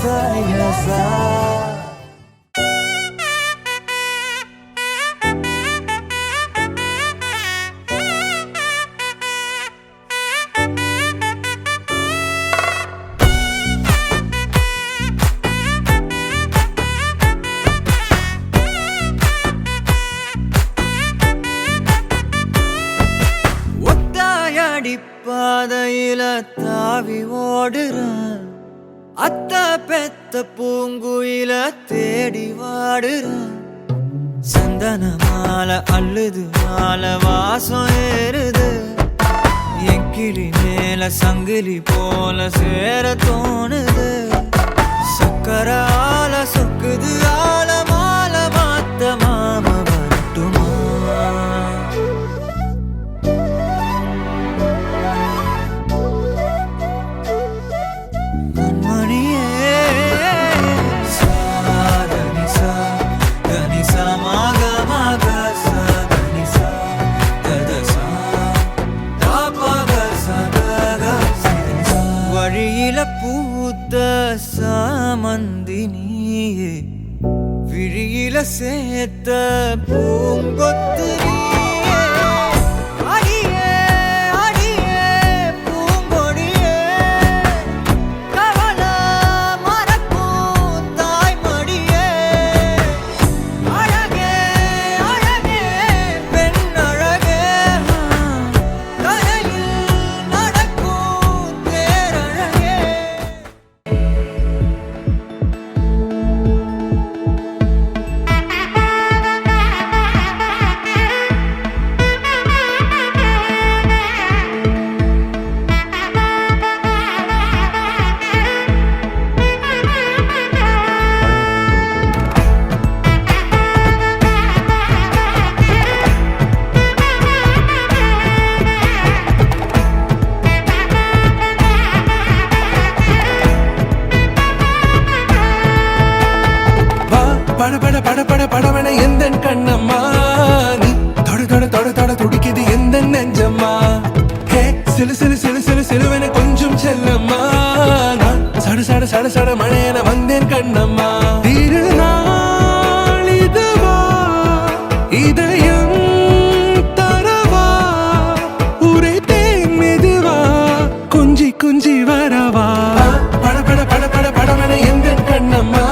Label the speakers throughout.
Speaker 1: yasa. பாதையில தாவி ஓடுறான் அத்த பெத்த பூங்குயில தேடி வாடுறான் சந்தன மாலை அள்ளுது மாலை வாசம் ஏறுது என் கிளி மேல சங்கிலி போல சேர தோணுது சக்கர ஆல சொக்குது ஆல மாலை மாத்த மாம வரட்டுமா பூத்த சாமந்தினியே விழியில சேர்த்த பூங்கொத்து அடியே அடியே பூங்கொடியே கவல மறக்கும் தாய்மடியே அழகே அழகே பெண் அழகே கரையில் நடக்கும் தேரழகே.
Speaker 2: பட பட பட பட படவன எந்த கண்ணம்மா நீ தொட தொட தொட தொட துடிக்குது எந்த நெஞ்சம்மா ஹே சிலு சிலு சிலு சிலு சிலுவன கொஞ்சம் செல்லம்மா நான் சட சட சட சட மழையன வந்தேன் கண்ணம்மா திருநாள் இதுவா இதயம் தரவா ஊரே தேன் மெதுவா குஞ்சி குஞ்சி வரவா பட பட பட பட படவன எந்த கண்ணம்மா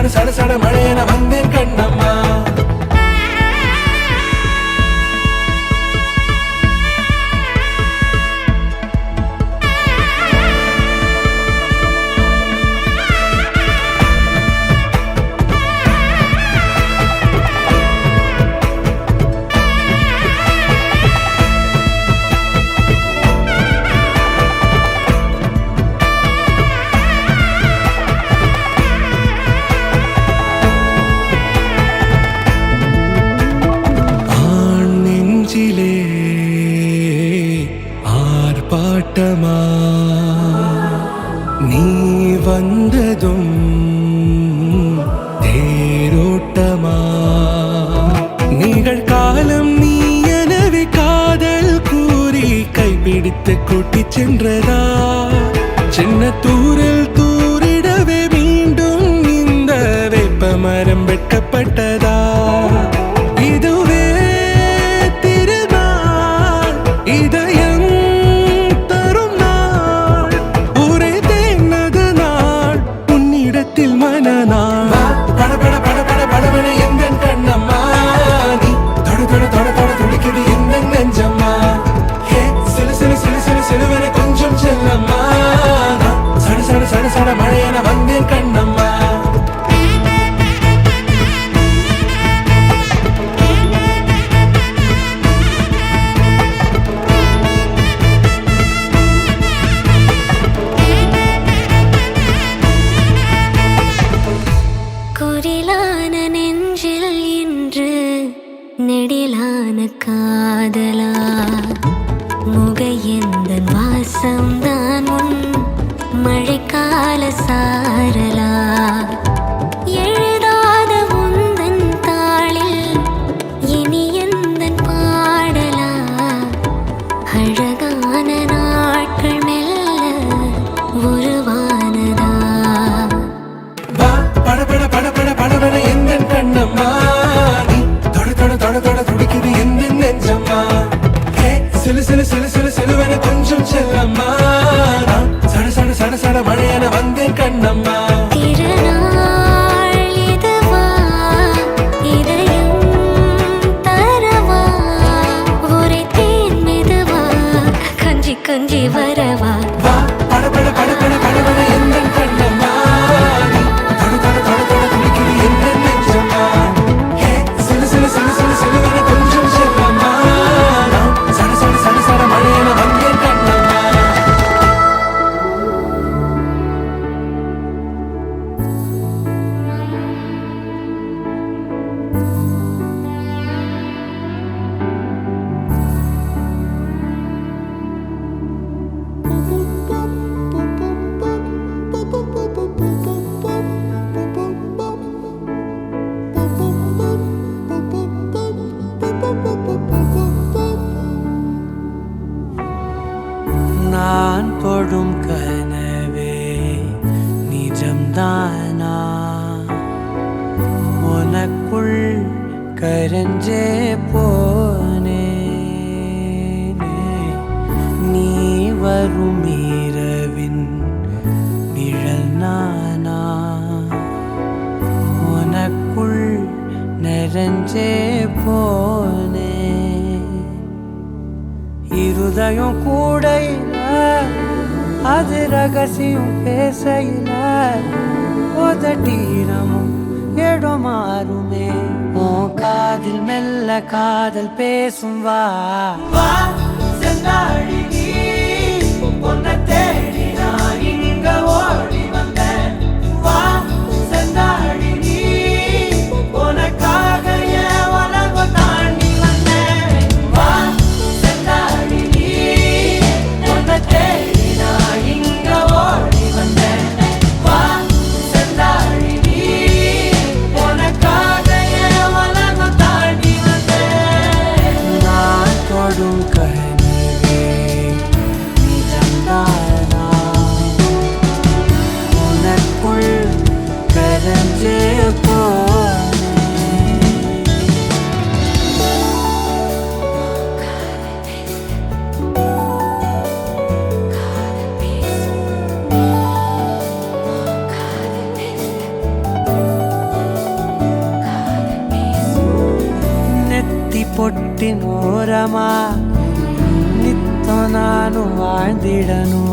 Speaker 2: சட சட மழையன வந்தேன் கண்ணம்மா. ஆர்ப்பாட்டமா நீ வந்ததும் தேரோட்டமா நிகழ்காலம் நீ எனவே காதல் கூறி கைப்பிடித்து கூட்டிச் சென்றதா சின்ன தூரில் தூரிடவே மீண்டும் இந்த வேப்ப மரம் வெட்கப்பட்டதா இதுவே திருநாள் இதயம் தரும் நாள் ஊரே தேனது நாள் உன்னிடத்தில் மனநாள் பட பட பட பட படவன எந்த கண்ணம்மா நீ தொட தொட தொட தொட துடிக்குது எந்த நெஞ்சம்மா ஹே சிலு சிலு சிலு சிலு சிலுவன கொஞ்சம் செல்லம்மா சட சட சட சட மழையன வந்தேன் கண்ணம்மா.
Speaker 3: குரிலான நெஞ்சில் இன்று நெடிலான காதலா முகையெந்தன் வாசம்தான் உன் மழைக்கால சாரலா எழுதாத உந்தன் தாளில் இனி எந்தன் ஆன நாட்கள் மெல்ல உருவானதா
Speaker 2: வா படபட படபட படபட எந்த கண்ணம்மா நீ தொட தொட தொட தொட துடிக்குது எந்த நெஞ்சம்மா ஹே சிலு சிலு சிலு சிலு சிலுவென கொஞ்சம் செல்லம்மா நான் சட சட சட சட மழையென வந்தேன் கண்ணம்மா
Speaker 3: திருநாள் இதுவா இதயம் தரவா ஒரே தேன் மெதுவா கஞ்சி கஞ்சி வரவா
Speaker 2: வா படபட படபட படபட எந்த கண்ணம்மா நீ தொட தொட தொட தொட துடிக்குது எந்த நெஞ்சம்மா ஹே சிலு சிலு சிலு சிலு சிலுவென கொஞ்சம் செல்லம்மா நான் சட சட சட சட மழையென வந்தேன் கண்ணம்மா நான் தொடும் கனவே நிஜம்தானா உனக்குள் கரஞ்சே போனே நீ வரும் இரவின் நிழல் நானா உனக்குள் நிறைஞ்சே போனே இருதயம் கூடையில அது ரகசியம் பேசையில உதட்டீரமும் இடம் மாறுமே உன் காதில் மெல்ல காதல் பேசும் வா வா செந்தாழி நீ உன்னை தேடி நான் இங்க ஓடி வந்தேன் வா செந்தாழி நீ உனக்காக என் உலகம் தாண்டி வந்தேன் வா செந்தாழி நீ உன்னை தேடி நான் இங்க ஓடி வந்தேன் வா செந்தாழி நீ உனக்காக என் உலகம் தாண்டி வந்தேன் நான் தொடும் கனவே நிஜம்தானா உனக்குள் கரஞ்சே போனே ನೆತ್ತಿ ಪೊಟ್ಟಿನೋರಮಾ ನಿತ್ತ ನಾನು வாழ்ந்திடನು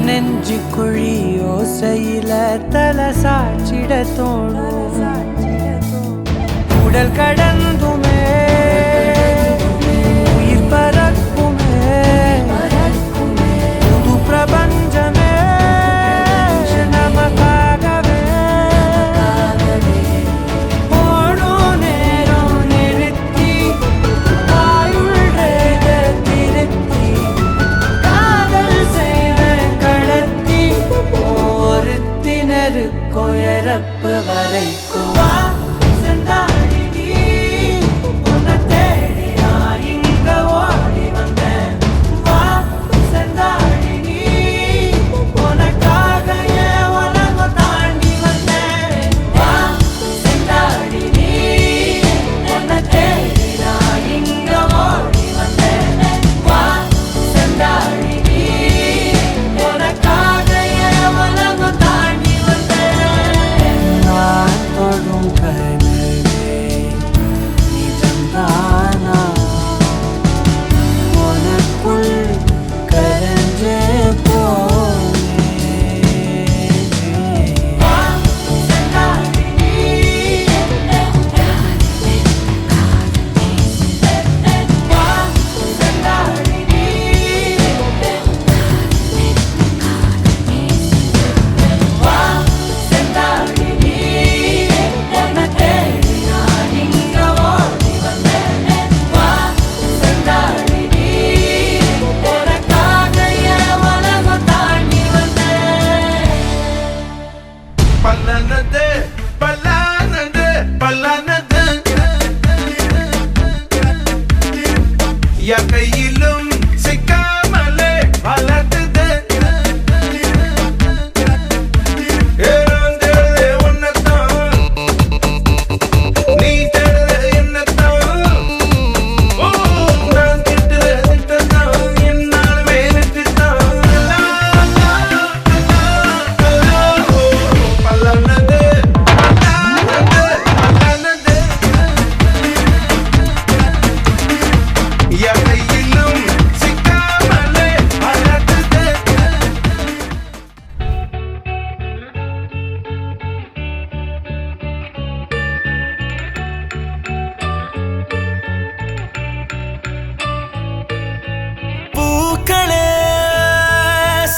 Speaker 2: நெஞ்சு குழி ஓசையில தலை சாச்சிட தோணும் உடல் கடந்துமே உயிர் பறக்குமே புது பிரபஞ்சமே நமக்காகவே போடும் நேரம் நிறுத்தி ஆயுள் ரேக திருத்தி காதல் செய்வேன் கடத்தி ஒருத்தினருக்கும் இறப்பு வரைக்கும் வா செந்தாழி நீ உன்னை தேடி நான் இங்க ஓடி வந்தேன் வா செந்தாழி நீ உனக்காக என் உலகம் தாண்டி வந்தேன் வா செந்தாழி நீ உன்னை தேடி நான் இங்க ஓடி வந்தேன் வா செந்தாழி நீ உனக்காக என் உலகம் தாண்டி வந்தேன் நான்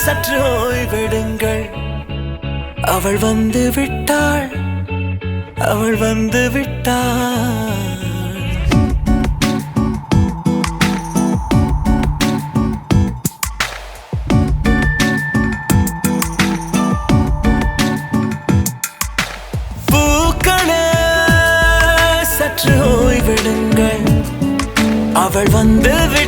Speaker 1: சற்று ஓய்வெடுங்கள் அவள் வந்து விட்டாள் அவள் வந்து விட்டாள் பூக்களே சற்று ஓய்வெடுங்கள் அவள் வந்து விட்டாள்